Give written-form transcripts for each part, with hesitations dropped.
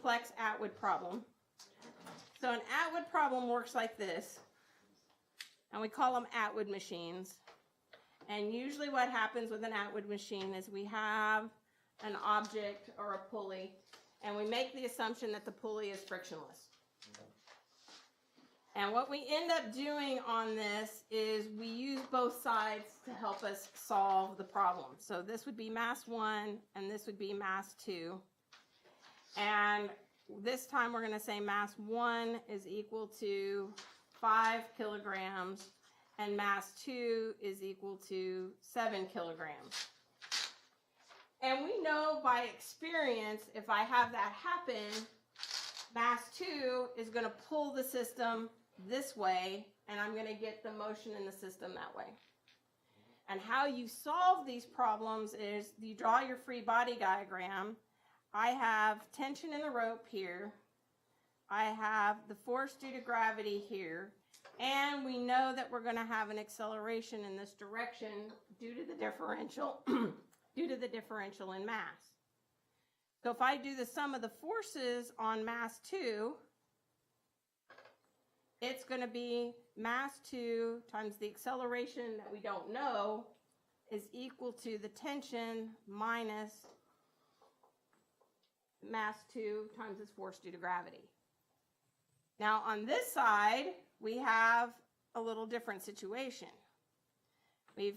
complex Atwood problem. So an Atwood problem works like this, and we call them Atwood machines. And usually what happens with an Atwood machine is we have an object or a pulley, and we make the assumption that the pulley is frictionless. And what we end up doing on this is we use both sides to help us solve the problem. So this would be mass 1 and this would be mass 2. And this time we're going to say mass 1 is equal to 5 kilograms and mass 2 is equal to 7 kilograms. And we know by experience, if I have that happen, mass 2 is going to pull the system this way, and I'm going to get the motion in the system that way. And how you solve these problems is you draw your free body diagram. I have tension in the rope here. I have the force due to gravity here. And we know that we're going to have an acceleration in this direction due to the differential, due to the differential in mass. So if I do the sum of the forces on mass 2, it's going to be mass 2 times the acceleration that we don't know is equal to the tension minus mass 2 times its force due to gravity. Now on this side, we have a little different situation. We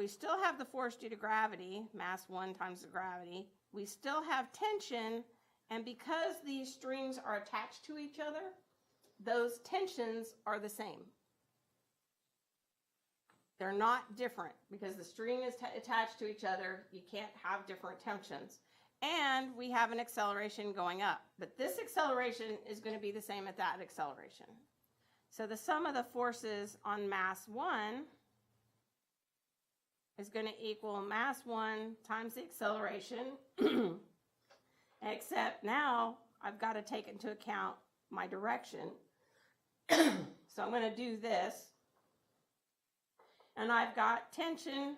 still have the force due to gravity, mass 1 times the gravity. We still have tension, and because these strings are attached to each other, those tensions are the same. They're not different because the string is attached to each other. You can't have different tensions. And we have an acceleration going up. But this acceleration is going to be the same at that acceleration. So the sum of the forces on mass 1 is going to equal mass 1 times the acceleration, except now I've got to take into account my direction. So I'm going to do this, and I've got tension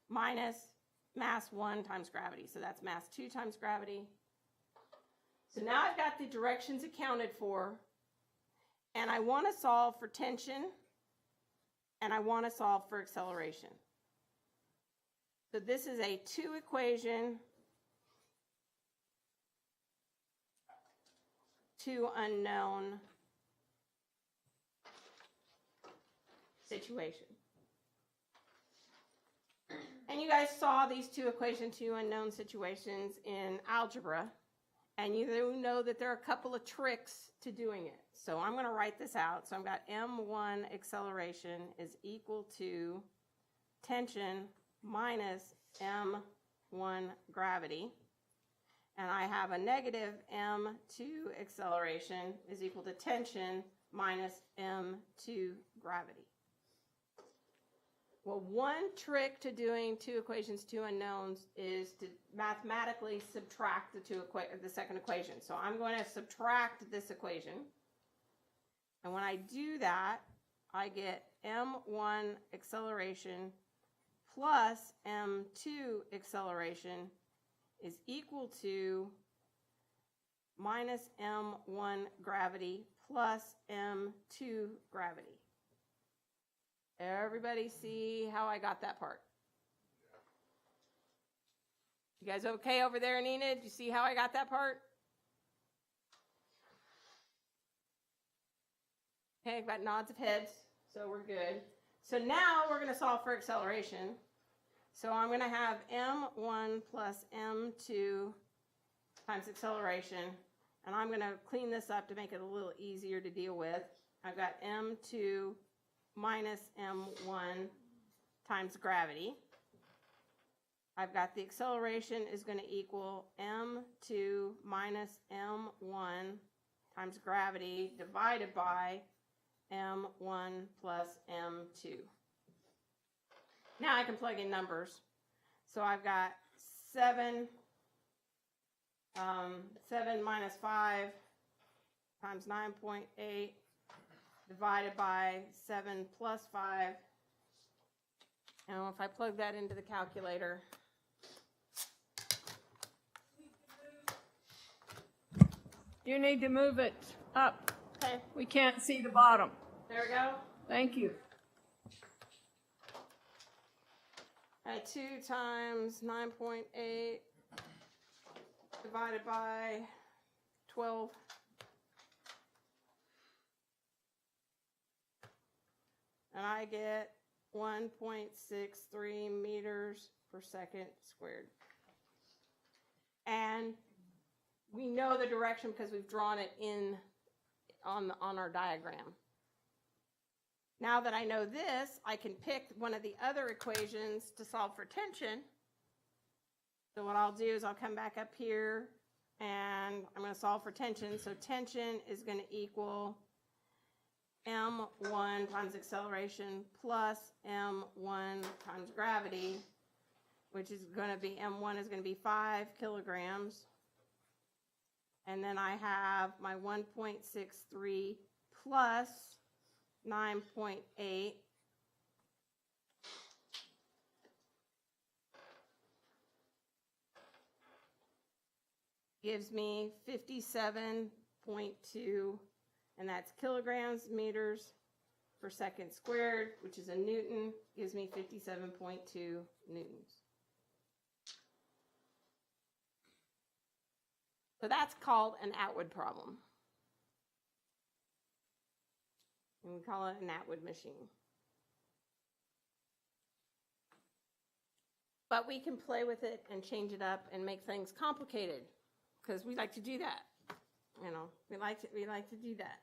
minus mass 1 times gravity. So that's mass 2 times gravity. So now I've got the directions accounted for, and I want to solve for tension, and I want to solve for acceleration. So this is a 2-equation, 2 unknown situation. And you guys saw these 2 equation, 2 unknown situations in algebra, and you know that there are a couple of tricks to doing it. So I'm going to write this out. So I've got M1 acceleration is equal to tension minus M1 gravity. And I have a negative M2 acceleration is equal to tension minus M2 gravity. Well, one trick to doing 2 equations, 2 unknowns is to mathematically subtract the second equation. So I'm going to subtract this equation. And when I do that, I get M1 acceleration plus M2 acceleration is equal to minus M1 gravity plus M2 gravity. Everybody see how I got that part? You guys okay over there in Enid? You see how I got that part? Okay, I've got nods of heads, so we're good. So now we're going to solve for acceleration. So I'm going to have M1 plus M2 times acceleration, and I'm going to clean this up to make it a little easier to deal with. I've got M2 minus M1 times gravity. I've got the acceleration is going to equal M2 minus M1 times gravity divided by M1 plus M2. Now I can plug in numbers. So I've got 7 minus 5 times 9.8 divided by 7 plus 5. And if I plug that into the calculator, You need to move it up. Okay, We can't see the bottom. there we go. Thank you. All right, 2 times 9.8 divided by 12. And I get 1.63 meters per second squared. And we know the direction because we've drawn it in on our diagram. Now that I know this, I can pick one of the other equations to solve for tension. So what I'll do is I'll come back up here and I'm going to solve for tension. So tension is going to equal m1 times acceleration plus m1 times gravity, which is going to be, m1 is going to be 5 kilograms. And then I have my 1.63 plus 9.8 gives me 57.2, and that's kilograms meters per second squared, which is a Newton, gives me 57.2 newtons. So that's called an Atwood problem. And we call it an Atwood machine. But we can play with it and change it up and make things complicated because we like to do that. You know, we like to do that.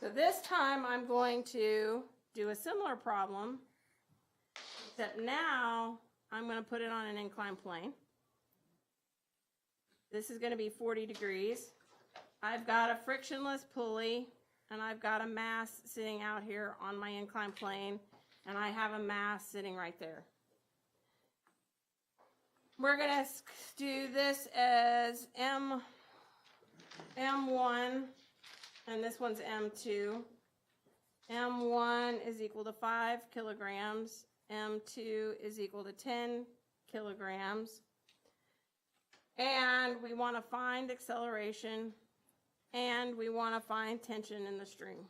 So this time I'm going to do a similar problem, except now I'm going to put it on an inclined plane. This is going to be 40 degrees. I've got a frictionless pulley, and I've got a mass sitting out here on my inclined plane, and I have a mass sitting right there. We're going to do this as M1, and this one's M2. M1 is equal to 5 kilograms. M2 is equal to 10 kilograms. And we want to find acceleration, and we want to find tension in the string.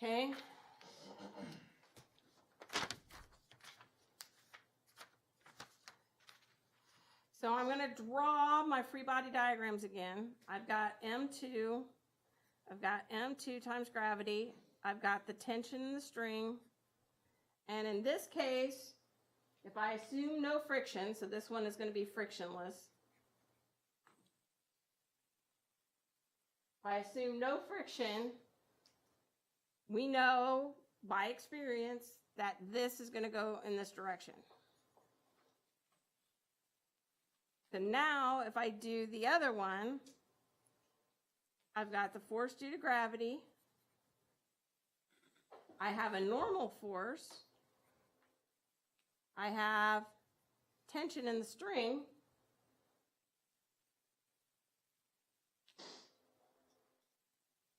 Okay. So I'm going to draw my free body diagrams again. I've got M2. I've got M2 times gravity. I've got the tension in the string. And in this case, if I assume no friction, so this one is going to be frictionless. If I assume no friction, we know by experience that this is going to go in this direction. So now if I do the other one, I've got the force due to gravity. I have a normal force. I have tension in the string.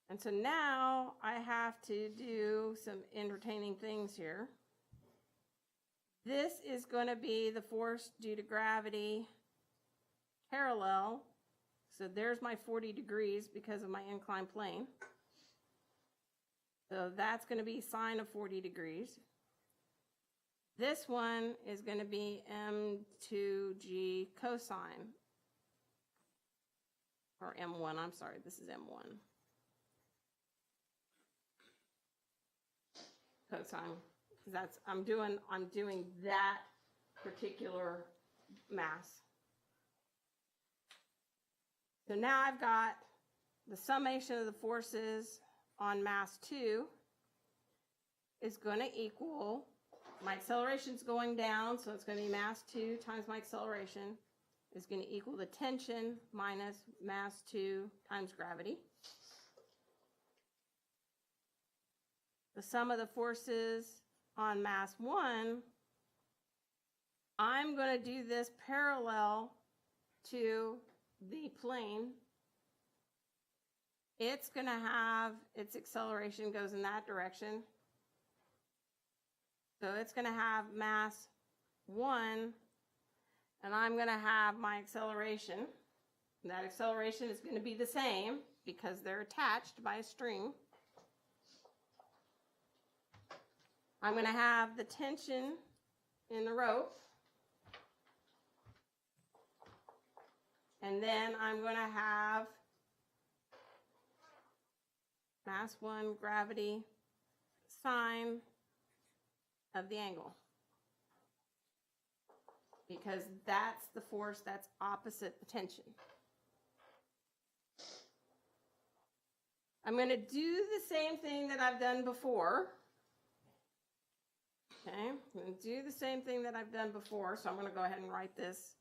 And so now I have to do some entertaining things here. This is going to be the force due to gravity parallel. So there's my 40 degrees because of my inclined plane. So that's going to be sine of 40 degrees. This one is going to be M2G cosine. Or M1, I'm sorry, this is M1. Cosine. That's I'm doing that particular mass. So now I've got the summation of the forces on mass 2 is going to equal, my acceleration is going down, so it's going to be mass 2 times my acceleration is going to equal the tension minus mass 2 times gravity. The sum of the forces on mass 1, I'm going to do this parallel to the plane. It's going to have its acceleration goes in that direction. So it's going to have mass 1, and I'm going to have my acceleration. And that acceleration is going to be the same because they're attached by a string. I'm going to have the tension in the rope. And then I'm going to have mass 1 gravity sine of the angle. Because that's the force that's opposite the tension. I'm going to do the same thing that I've done before. Okay, I'm going to do the same thing that I've done before, so I'm going to go ahead and write this.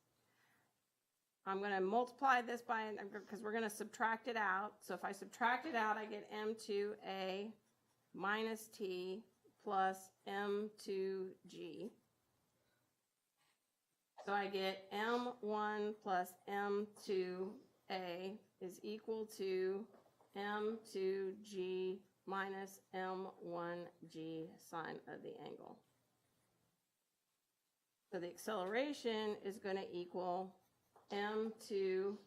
I'm going to multiply this by, because we're going to subtract it out. So if I subtract it out, I get m2a minus t plus m2g. So I get m1 plus m2a is equal to m2g minus m1g sine of the angle. So the acceleration is going to equal m2g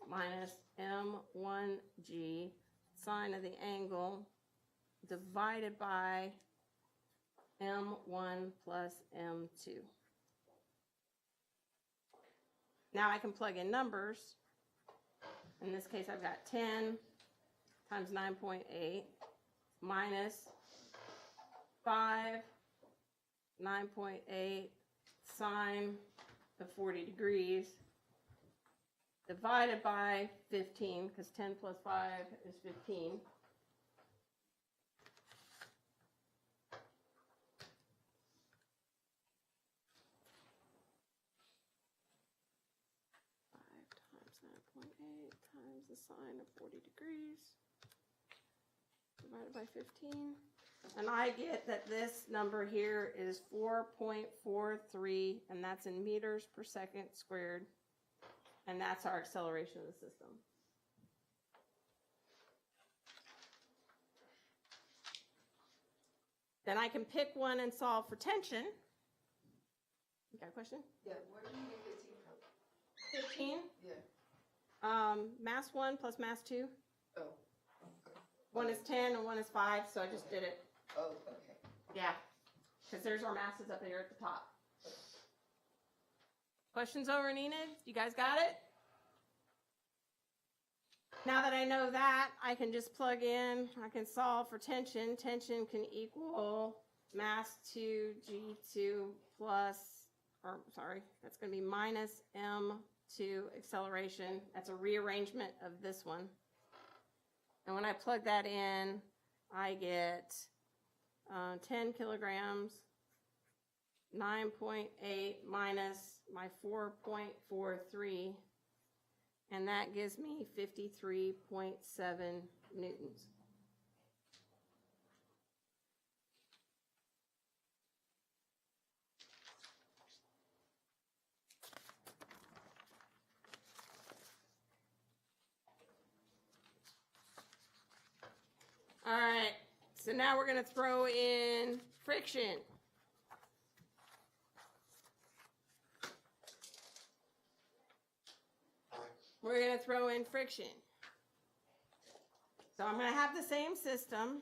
minus m1g sine of the angle divided by m1 plus m2. Now I can plug in numbers. In this case, I've got 10 times 9.8 minus 5, 9.8 sine of 40 degrees divided by 15, because 10 plus 5 is 15. Times the sine of 40 degrees divided by 15. And I get that this number here is 4.43, and that's in meters per second squared. And that's our acceleration of the system. Then I can pick one and solve for tension. You got a question? Yeah, where do you get 15 from? 15? Yeah. Mass 1 plus mass 2. Oh. Okay. One is 10 and one is 5, so I just did it. Oh, okay. Yeah, because there's our masses up here at the top. Questions over and Enid? You guys got it? Now that I know that, I can just plug in, I can solve for tension. Tension can equal mass 2 G2 plus, or sorry, that's going to be minus M2 acceleration. That's a rearrangement of this one. And when I plug that in, I get 10 kilograms, 9.8 minus my 4.43, and that gives me 53.7 newtons. All right, so now we're going to throw in friction. We're going to throw in friction. So I'm going to have the same system.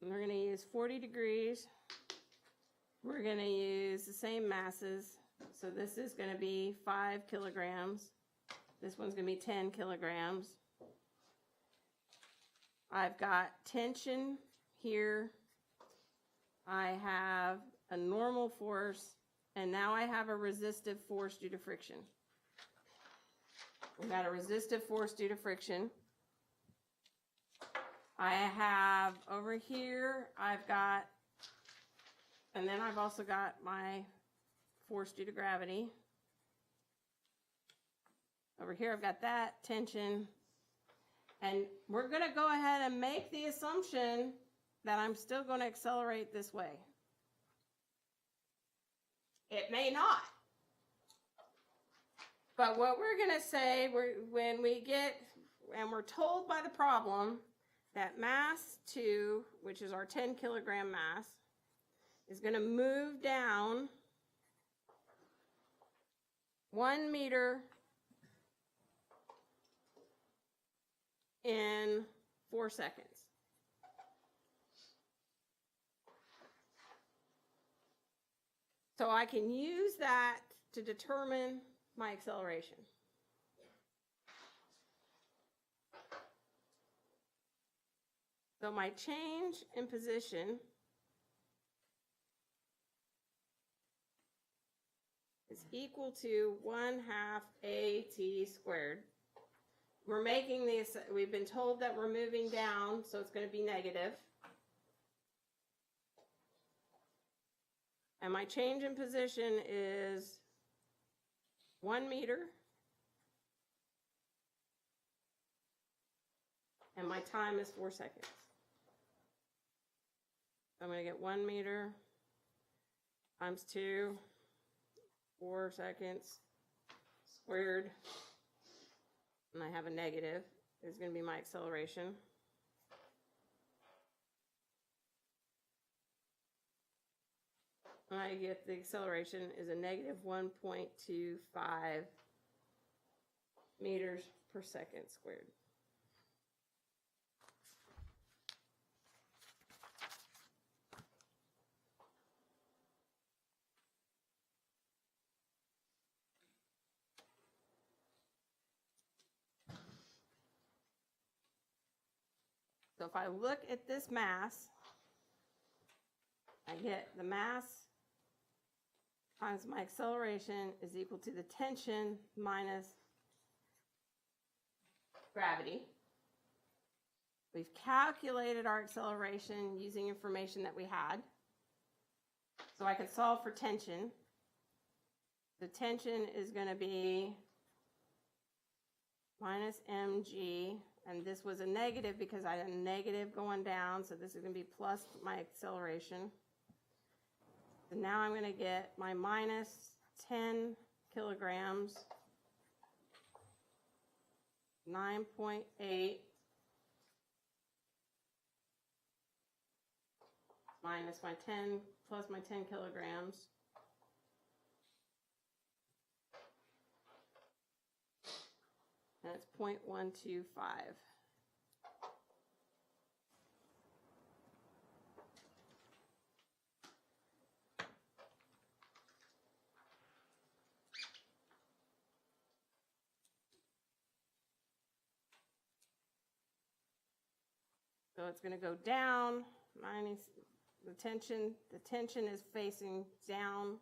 And we're going to use 40 degrees. We're going to use the same masses. So this is going to be 5 kilograms. This one's going to be 10 kilograms. I've got tension here. I have a normal force. And now I have a resistive force due to friction. We've got a resistive force due to friction. I have over here, I've got, and then I've also got my force due to gravity. Over here, I've got that tension. And we're going to go ahead and make the assumption that I'm still going to accelerate this way. It may not. But what we're going to say, when we get, and we're told by the problem that mass 2, which is our 10 kilogram mass, is going to move down 1 meter in 4 seconds. So I can use that to determine my acceleration. So my change in position is equal to 1/2 AT squared. We're making these, we've been told that we're moving down, so it's going to be negative. And my change in position is 1 meter. And my time is 4 seconds. I'm going to get 1 meter times 2, 4 seconds squared. And I have a negative. Is going to be my acceleration. I get the acceleration is a negative 1.25 meters per second squared. So if I look at this mass, I get the mass times my acceleration is equal to the tension minus gravity. We've calculated our acceleration using information that we had. So I could solve for tension. The tension is going to be minus mg, and this was a negative because I had a negative going down, so this is going to be plus my acceleration. So now I'm going to get my minus 10 kilograms, 9.8 minus my 10 plus my 10 kilograms. And it's 0.125. So it's going to go down. The tension is facing down.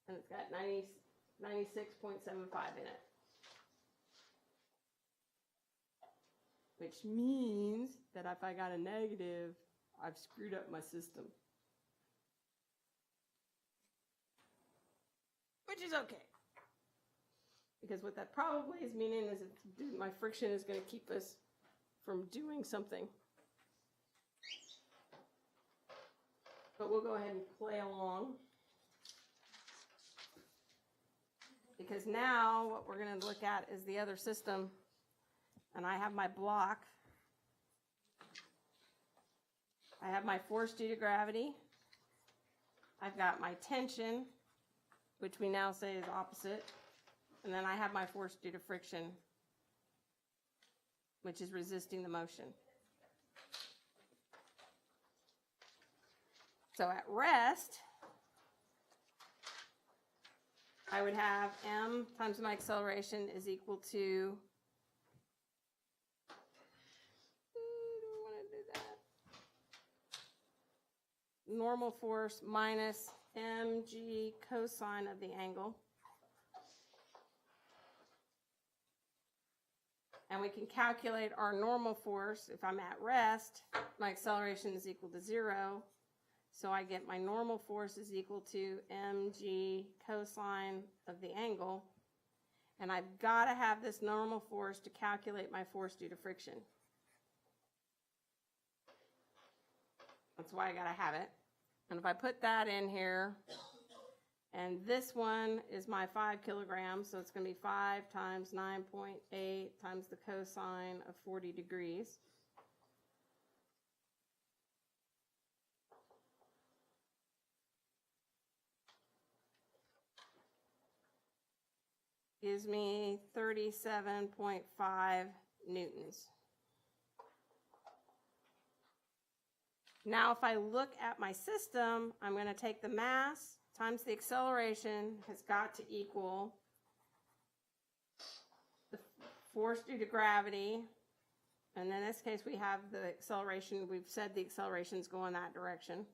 And it's got 96.75 in it. Which means that if I got a negative, I've screwed up my system. Which is okay. Because what that probably is meaning is that my friction is going to keep us from doing something. But we'll go ahead and play along. Because now what we're going to look at is the other system. And I have my block. I have my force due to gravity. I've got my tension, which we now say is opposite. And then I have my force due to friction, which is resisting the motion. So at rest, I would have m times my acceleration is equal to, don't want to do that, normal force minus mg cosine of the angle. And we can calculate our normal force. If I'm at rest, my acceleration is equal to 0. So I get my normal force is equal to mg cosine of the angle. And I've got to have this normal force to calculate my force due to friction. That's why I got to have it. And if I put that in here, and this one is my 5 kilograms, so it's going to be 5 times 9.8 times the cosine of 40 degrees. Gives me 37.5 newtons. Now, if I look at my system, I'm going to take the mass times the acceleration has got to equal the force due to gravity. And in this case, we have the acceleration. We've said the accelerations go in that direction.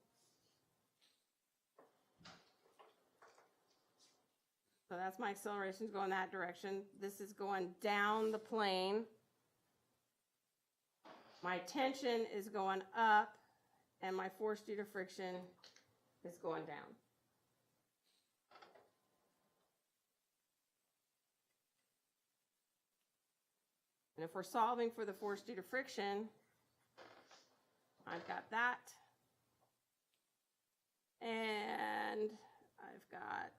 So that's my accelerations going that direction. This is going down the plane. My tension is going up, and my force due to friction is going down. And if we're solving for the force due to friction, I've got that. And I've got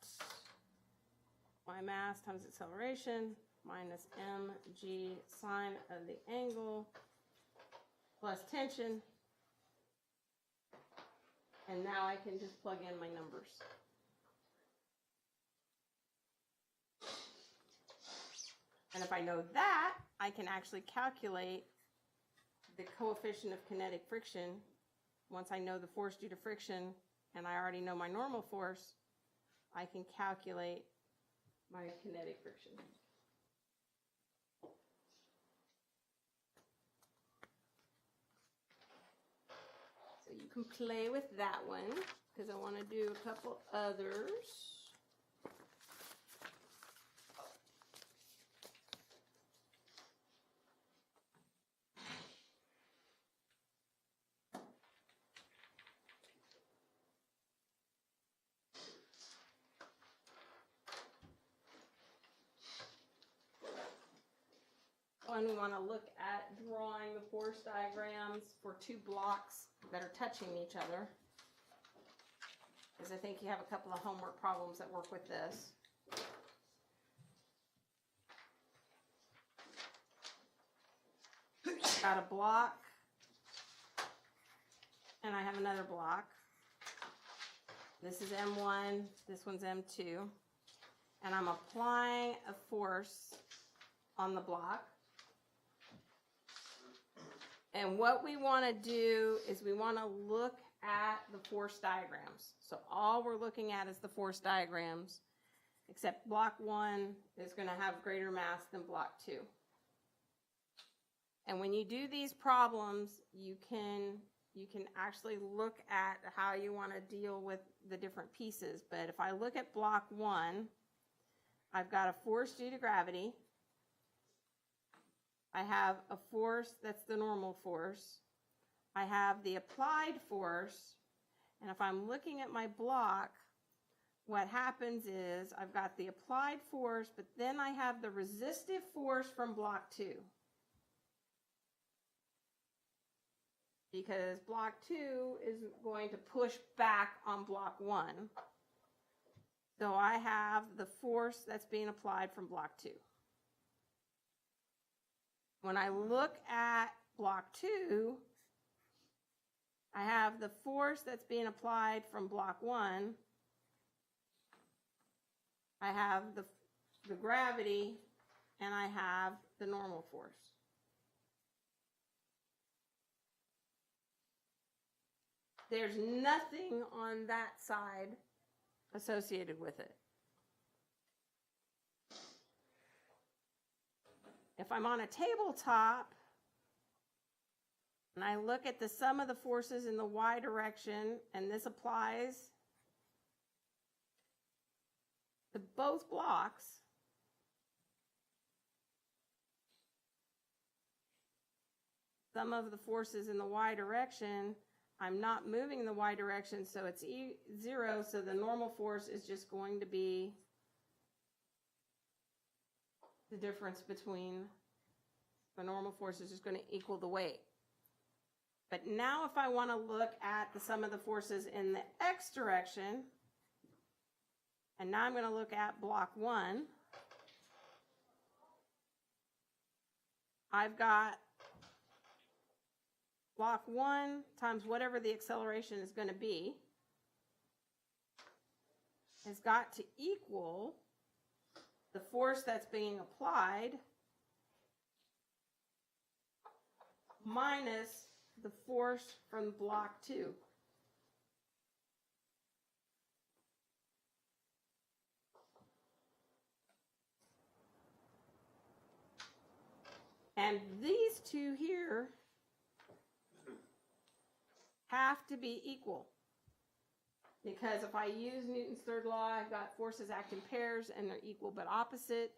my mass times acceleration minus mg sine of the angle plus tension. And now I can just plug in my numbers. And if I know that, I can actually calculate the coefficient of kinetic friction. Once I know the force due to friction and I already know my normal force, I can calculate my kinetic friction. So you can play with that one because I want to do a couple others. And we want to look at drawing the force diagrams for two blocks that are touching each other, because I think you have a couple of homework problems that work with this. Got a block, and I have another block. This is M1, this one's M2, and I'm applying a force on the block. And what we want to do is we want to look at the force diagrams. So all we're looking at is the force diagrams, except block 1 is going to have greater mass than block 2. And when you do these problems, you can actually look at how you want to deal with the different pieces. But if I look at block 1, I've got a force due to gravity. I have a force that's the normal force. I have the applied force. And if I'm looking at my block, what happens is I've got the applied force, but then I have the resistive force from block 2. Because block 2 is going to push back on block 1. So I have the force that's being applied from block 2. When I look at block 2, I have the force that's being applied from block 1. I have the gravity, and I have the normal force. There's nothing on that side associated with it. If I'm on a tabletop and I look at the sum of the forces in the y direction, and this applies to both blocks, sum of the forces in the y direction, I'm not moving the y direction, so it's 0, so the normal force is just going to be the difference between the normal force is just going to equal the weight. But now if I want to look at the sum of the forces in the x direction, and now I'm going to look at block 1, I've got block 1 times whatever the acceleration is going to be has got to equal the force that's being applied minus the force from block 2. And these two here have to be equal. Because if I use Newton's third law, I've got forces act in pairs and they're equal but opposite.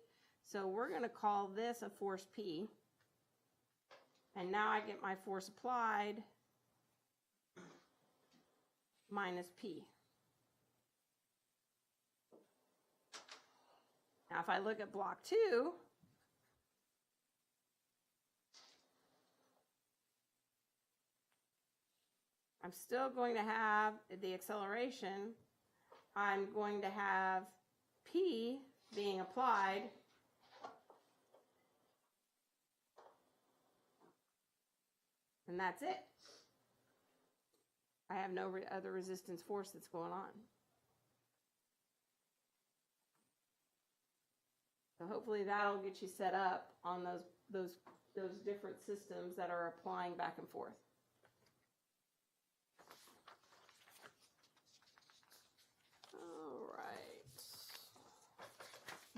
So we're going to call this a force P. And now I get my force applied minus P. Now if I look at block 2, I'm still going to have the acceleration. I'm going to have P being applied. And that's it. I have no other resistance force that's going on. So hopefully that'll get you set up on those different systems that are applying back and forth.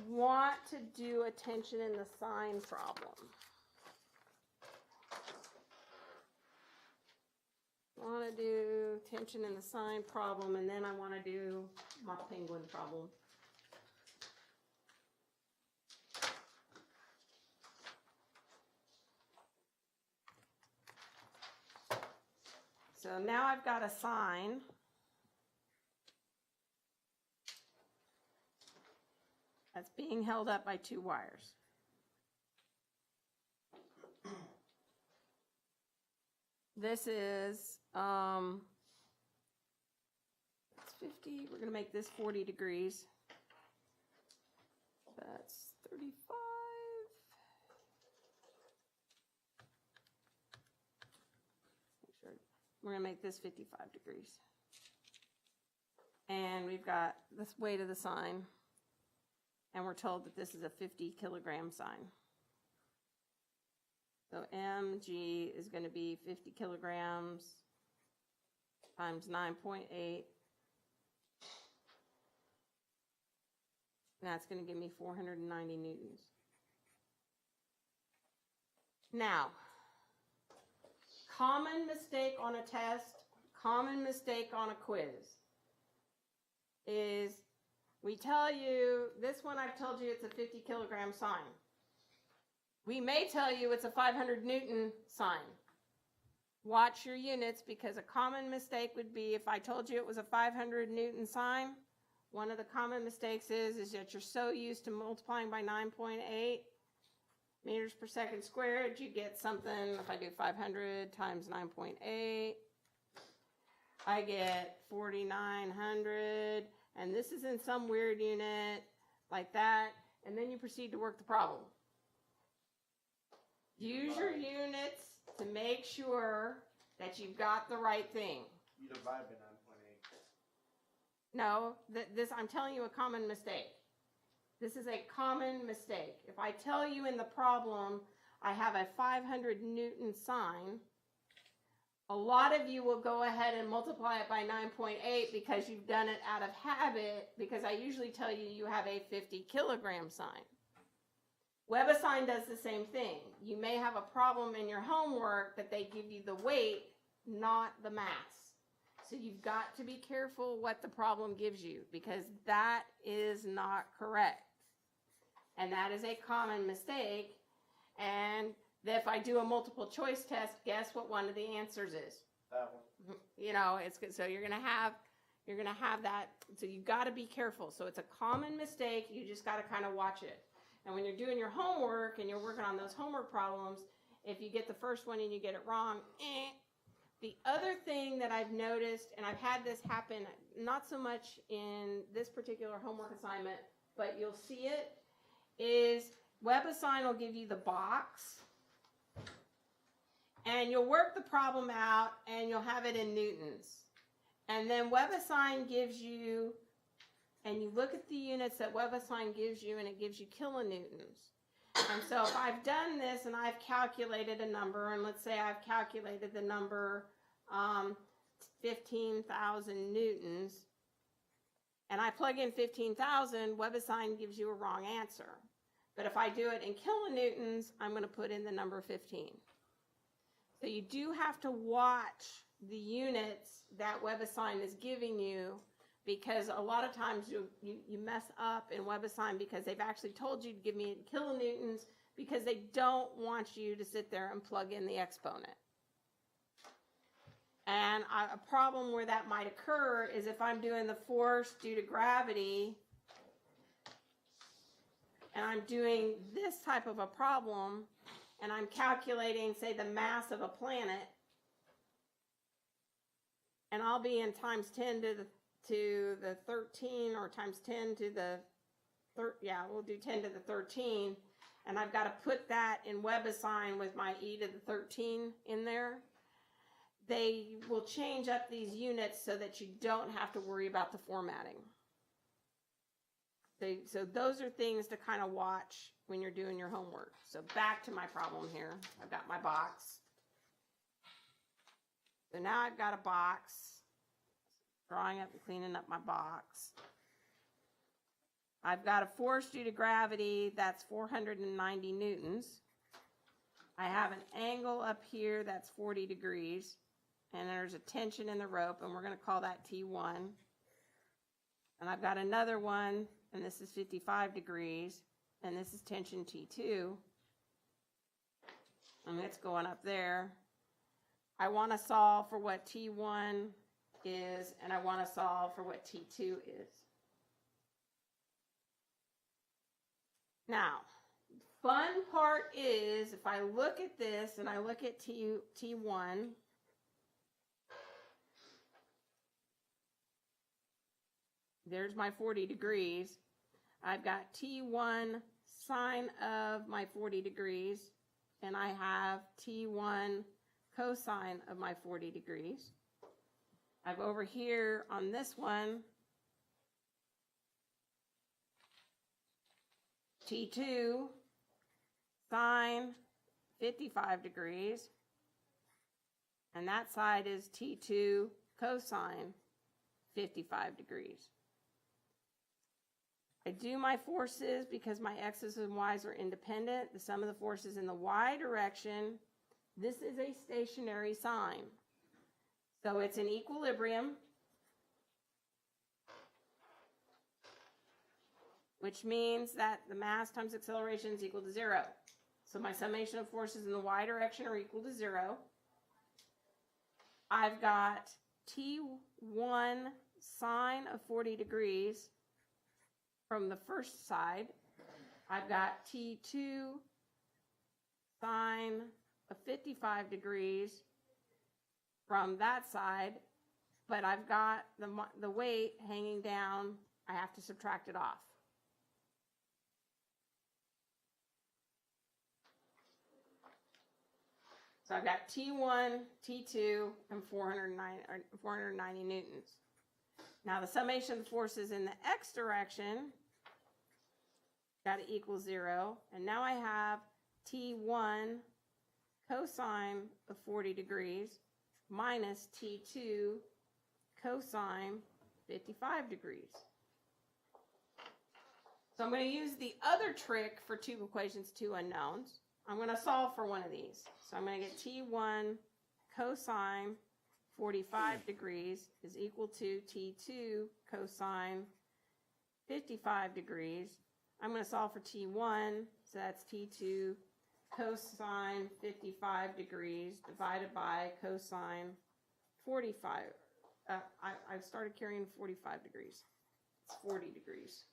Want to do a tension in the sign problem. Want to do tension in the sign problem, and then I want to do my penguin problem. So now I've got a sign. That's being held up by 2 wires. This is, it's 50, we're going to make this 40 degrees. That's 35. We're going to make this 55 degrees. And we've got this weight of the sign. And we're told that this is a 50 kilogram sign. So mg is going to be 50 kilograms times 9.8. That's going to give me 490 newtons. Now, common mistake on a test, common mistake on a quiz is we tell you, this one I've told you it's a 50 kilogram sign. We may tell you it's a 500 Newton sign. Watch your units, because a common mistake would be if I told you it was a 500 Newton sign, one of the common mistakes is that you're so used to multiplying by 9.8 meters per second squared, you get something, if I do 500 times 9.8, I get 4,900. And this is in some weird unit like that, and then you proceed to work the problem. Use your units to make sure that you've got the right thing. You divide by 9.8. No, this I'm telling you a common mistake. This is a common mistake. If I tell you in the problem I have a 500 Newton sign, a lot of you will go ahead and multiply it by 9.8 because you've done it out of habit, because I usually tell you you have a 50 kilogram sign. WebAssign does the same thing. You may have a problem in your homework that they give you the weight, not the mass. So you've got to be careful what the problem gives you, because that is not correct. And that is a common mistake. And if I do a multiple choice test, guess what one of the answers is? That one. You know, it's good. So you're gonna have that. So you got to be careful. So it's a common mistake. You just got to kind of watch it. And when you're doing your homework and you're working on those homework problems, if you get the first one and you get it wrong, The other thing that I've noticed, and I've had this happen, not so much in this particular homework assignment, but you'll see it, is WebAssign will give you the box, and you'll work the problem out, and you'll have it in newtons. And then WebAssign gives you, and you look at the units that WebAssign gives you, and it gives you kilonewtons. And so if I've done this and I've calculated a number, and let's say I've calculated the number 15,000 newtons, and I plug in 15,000, WebAssign gives you a wrong answer. But if I do it in kilonewtons, I'm going to put in the number 15. So you do have to watch the units that WebAssign is giving you, because a lot of times you mess up in WebAssign because they've actually told you to give me kilonewtons because they don't want you to sit there and plug in the exponent. And a problem where that might occur is if I'm doing the force due to gravity and I'm doing this type of a problem and I'm calculating, say, the mass of a planet, and I'll be in times 10 to the 13 or times 10 to the, we'll do 10 to the 13, and I've got to put that in WebAssign with my e to the 13 in there. They will change up these units so that you don't have to worry about the formatting. So those are things to kind of watch when you're doing your homework. So back to my problem here. I've got my box. So now I've got a box. Drawing up and cleaning up my box. I've got a force due to gravity that's 490 newtons. I have an angle up here that's 40 degrees. And there's a tension in the rope, and we're going to call that T1. And I've got another one, and this is 55 degrees, and this is tension T2. And it's going up there. I want to solve for what T1 is, and I want to solve for what T2 is. Now, fun part is, if I look at this, and I look at T1, there's my 40 degrees. I've got T1 sine of my 40 degrees, and I have T1 cosine of my 40 degrees. I've over here on this one, T2 sine 55 degrees, and that side is T2 cosine 55 degrees. I do my forces because my x's and y's are independent. The sum of the forces in the y direction, this is a stationary sign. So it's in equilibrium, which means that the mass times acceleration is equal to 0. So my summation of forces in the y direction are equal to 0. I've got T1 sine of 40 degrees from the first side. I've got T2 sine of 55 degrees from that side, but I've got the weight hanging down. I have to subtract it off. So I've got T1, T2, and 490 newtons. Now the summation of the forces in the x direction got to equal 0. And now I have T1 cosine of 40 degrees minus T2 cosine 55 degrees. So I'm going to use the other trick for two equations, two unknowns. I'm going to solve for one of these. So I'm going to get T1 cosine 45 degrees is equal to T2 cosine 55 degrees. I'm going to solve for T1, so that's T2 cosine 55 degrees divided by cosine 45. I've started carrying 45 degrees. It's 40 degrees.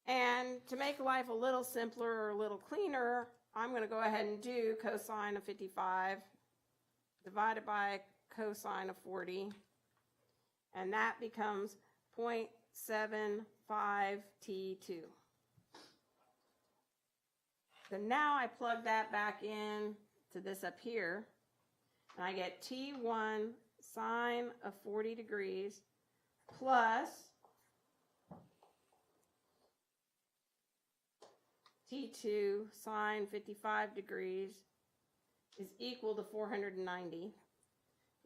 And to make life a little simpler or a little cleaner, I'm going to go ahead and do cosine of 55 divided by cosine of 40. And that becomes 0.75 T2. So now I plug that back in to this up here, and I get T1 sine of 40 degrees plus T2 sine 55 degrees is equal to 490.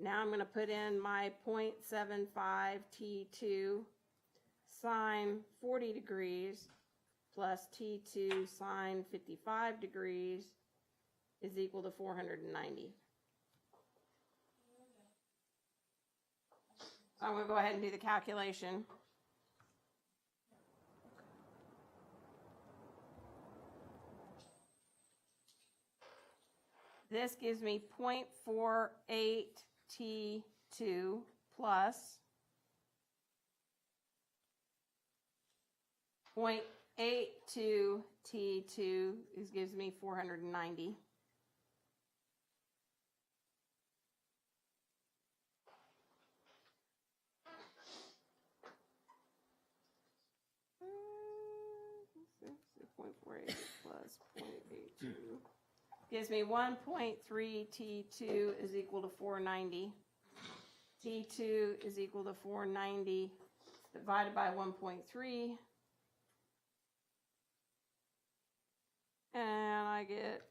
Now I'm going to put in my 0.75 T2 sine 40 degrees plus T2 sine 55 degrees is equal to 490. So I'm going to go ahead and do the calculation. This gives me 0.48 T2 plus 0.82 T2 gives me 490. .48 plus 0.82 gives me 1.3 T2 is equal to 490. T2 is equal to 490 divided by 1.3. And I get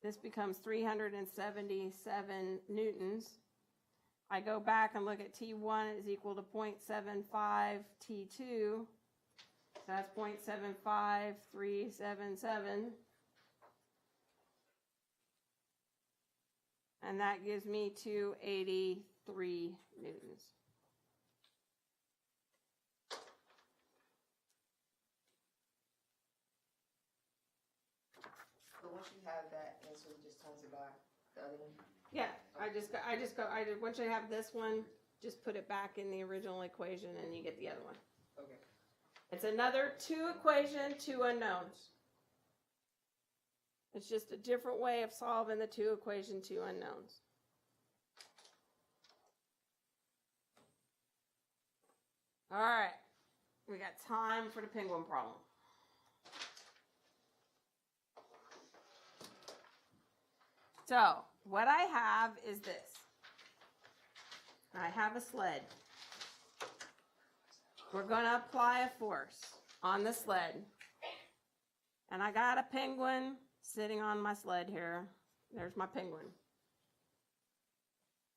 this becomes 377 newtons. I go back and look at T1 is equal to 0.75 T2. So that's 0.75377. And that gives me 283 newtons. So once you have that answer, you just times it by the other one? Yeah, once you have this one, just put it back in the original equation and you get the other one. Okay. It's another 2 equation, 2 unknowns. It's just a different way of solving the 2 equation, 2 unknowns. All right, we got time for the penguin problem. So, what I have is this. I have a sled. We're going to apply a force on the sled. And I got a penguin sitting on my sled here. There's my penguin.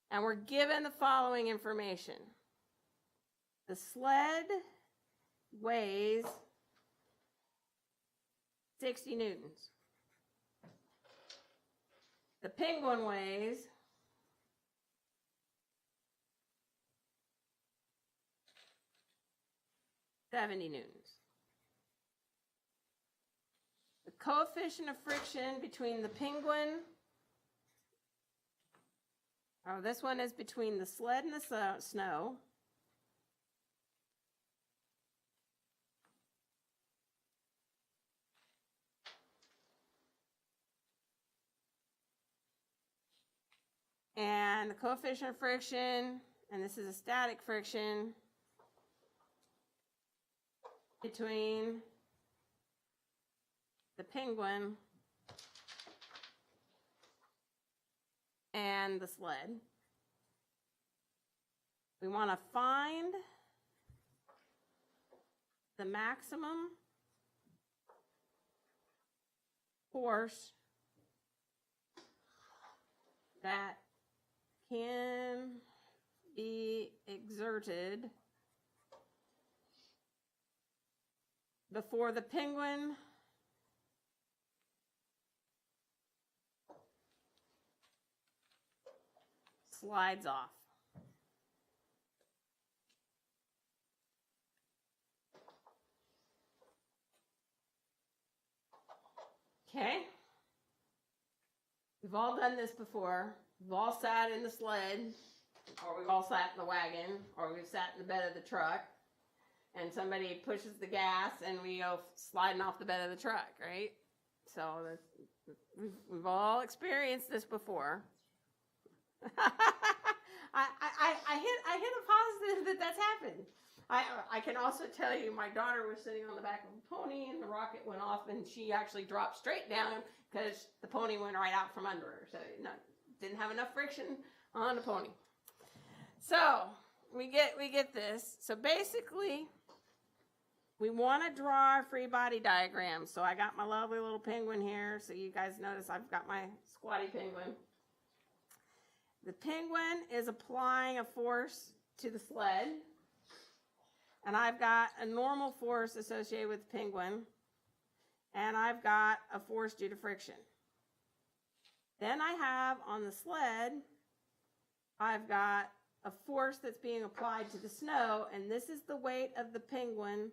And we're given the following information. The sled weighs 60 newtons. The penguin weighs 70 newtons. The coefficient of friction between the penguin, this one is between the sled and the snow. And the coefficient of friction, and this is a static friction, between the penguin and the sled. We want to find the maximum force that can be exerted before the penguin slides off. Okay? We've all done this before. We've all sat in the sled, or we've all sat in the wagon, or we've sat in the bed of the truck, and somebody pushes the gas and we go sliding off the bed of the truck, right? So we've all experienced this before. I hit a positive that's happened. I can also tell you my daughter was sitting on the back of a pony and the rocket went off and she actually dropped straight down because the pony went right out from under her. So didn't have enough friction on the pony. So we get this. So basically we want to draw our free body diagram. So I got my lovely little penguin here. So you guys notice I've got my squatty penguin. The penguin is applying a force to the sled. And I've got a normal force associated with the penguin. And I've got a force due to friction. Then I have on the sled, I've got a force that's being applied to the snow. And this is the weight of the penguin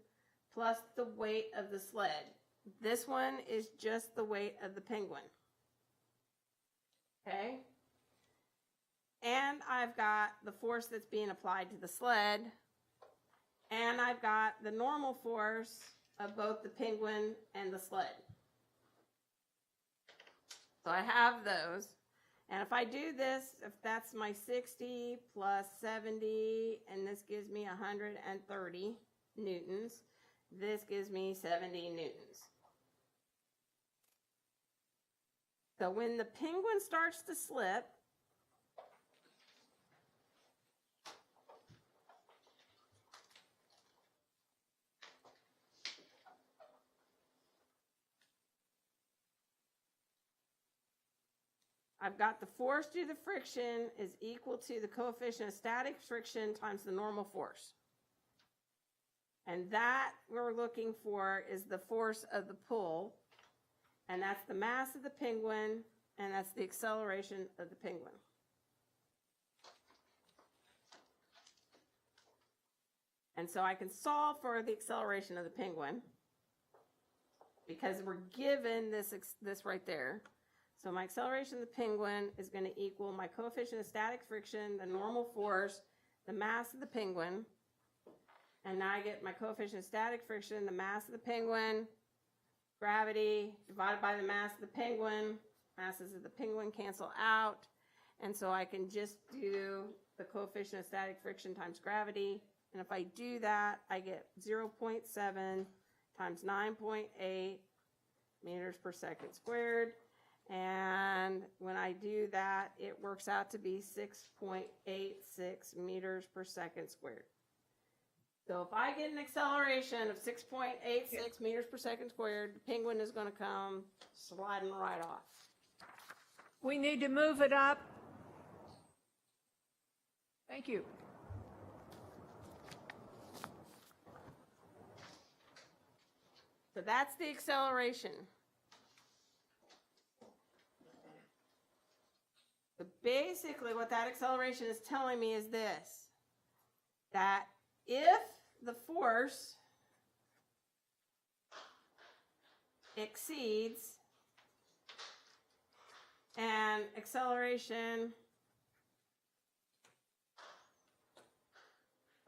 plus the weight of the sled. This one is just the weight of the penguin. Okay? And I've got the force that's being applied to the sled. And I've got the normal force of both the penguin and the sled. So I have those. And if I do this, if that's my 60 plus 70, and this gives me 130 newtons, this gives me 70 newtons. So when the penguin starts to slip, I've got the force due to friction is equal to the coefficient of static friction times the normal force. And that we're looking for is the force of the pull. And that's the mass of the penguin, and that's the acceleration of the penguin. And so I can solve for the acceleration of the penguin because we're given this right there. So my acceleration of the penguin is going to equal my coefficient of static friction, the normal force, the mass of the penguin. And now I get my coefficient of static friction, the mass of the penguin, gravity divided by the mass of the penguin. Masses of the penguin cancel out. And so I can just do the coefficient of static friction times gravity. And if I do that, I get 0.7 times 9.8 meters per second squared. And when I do that, it works out to be 6.86 meters per second squared. So if I get an acceleration of 6.86 meters per second squared, the penguin is going to come sliding right off. We need to move it up. Thank you. So that's the acceleration. So basically what that acceleration is telling me is this, that if the force exceeds an acceleration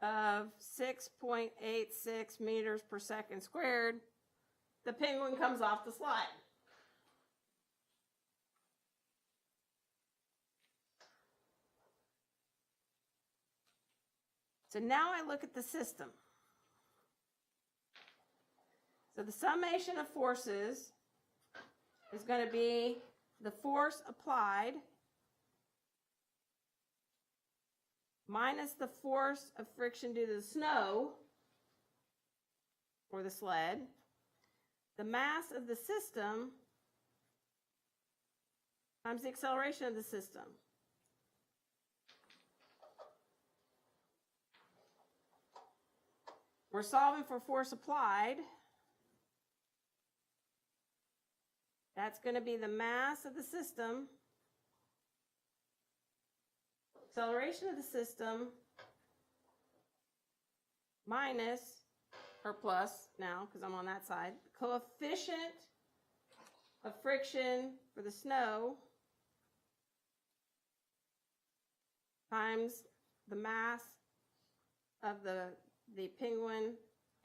of 6.86 meters per second squared, the penguin comes off the slide. So now I look at the system. So the summation of forces is going to be the force applied minus the force of friction due to the snow or the sled, the mass of the system times the acceleration of the system. We're solving for force applied. That's going to be the mass of the system, acceleration of the system, minus, or plus now, because I'm on that side, coefficient of friction for the snow times the mass of the penguin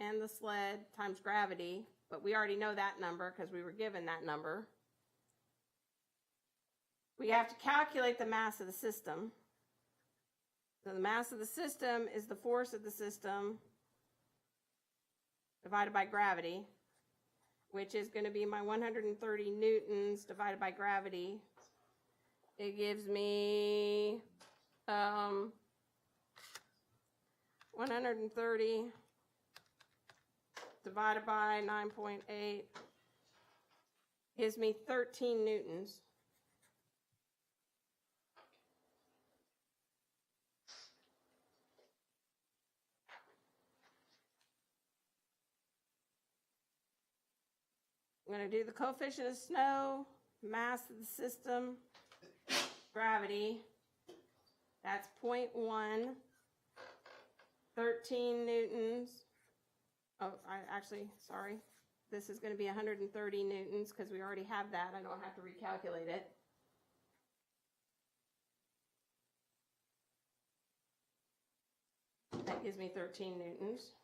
and the sled times gravity, but we already know that number because we were given that number. We have to calculate the mass of the system. So the mass of the system is the force of the system divided by gravity, which is going to be my 130 newtons divided by gravity. It gives me 130 divided by 9.8 gives me 13 newtons. I'm going to do the coefficient of snow, mass of the system, gravity. That's 0.1, 13 newtons. Oh, sorry. This is going to be 130 newtons because we already have that. I don't have to recalculate it. That gives me 13 newtons.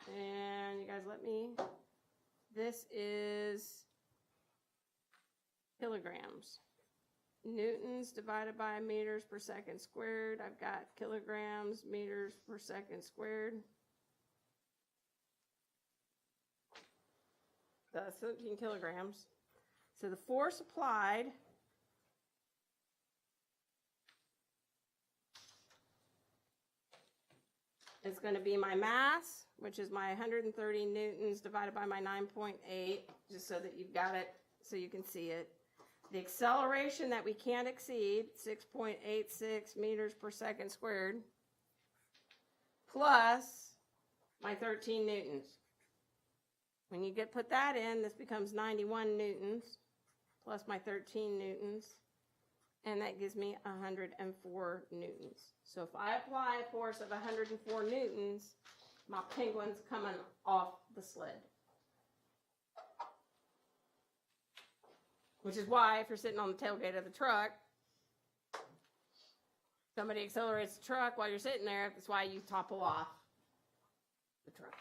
And you guys this is kilograms. Newtons divided by meters per second squared. I've got kilograms, meters per second squared. That's 13 kilograms. So the force applied is going to be my mass, which is my 130 newtons divided by my 9.8, just so that you've got it, so you can see it. The acceleration that we can't exceed, 6.86 meters per second squared, plus my 13 newtons. When you put that in, this becomes 91 newtons, plus my 13 newtons, and that gives me 104 newtons. So if I apply a force of 104 newtons, my penguin's coming off the sled. Which is why if you're sitting on the tailgate of the truck, somebody accelerates the truck while you're sitting there, that's why you topple off the truck.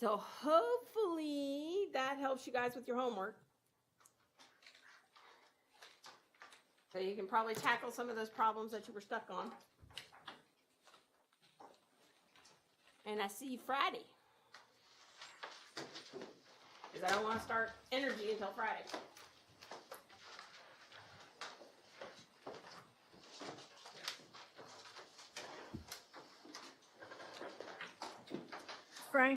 So hopefully that helps you guys with your homework. So you can probably tackle some of those problems that you were stuck on. And I see you Friday. Because I don't want to start energy until Friday.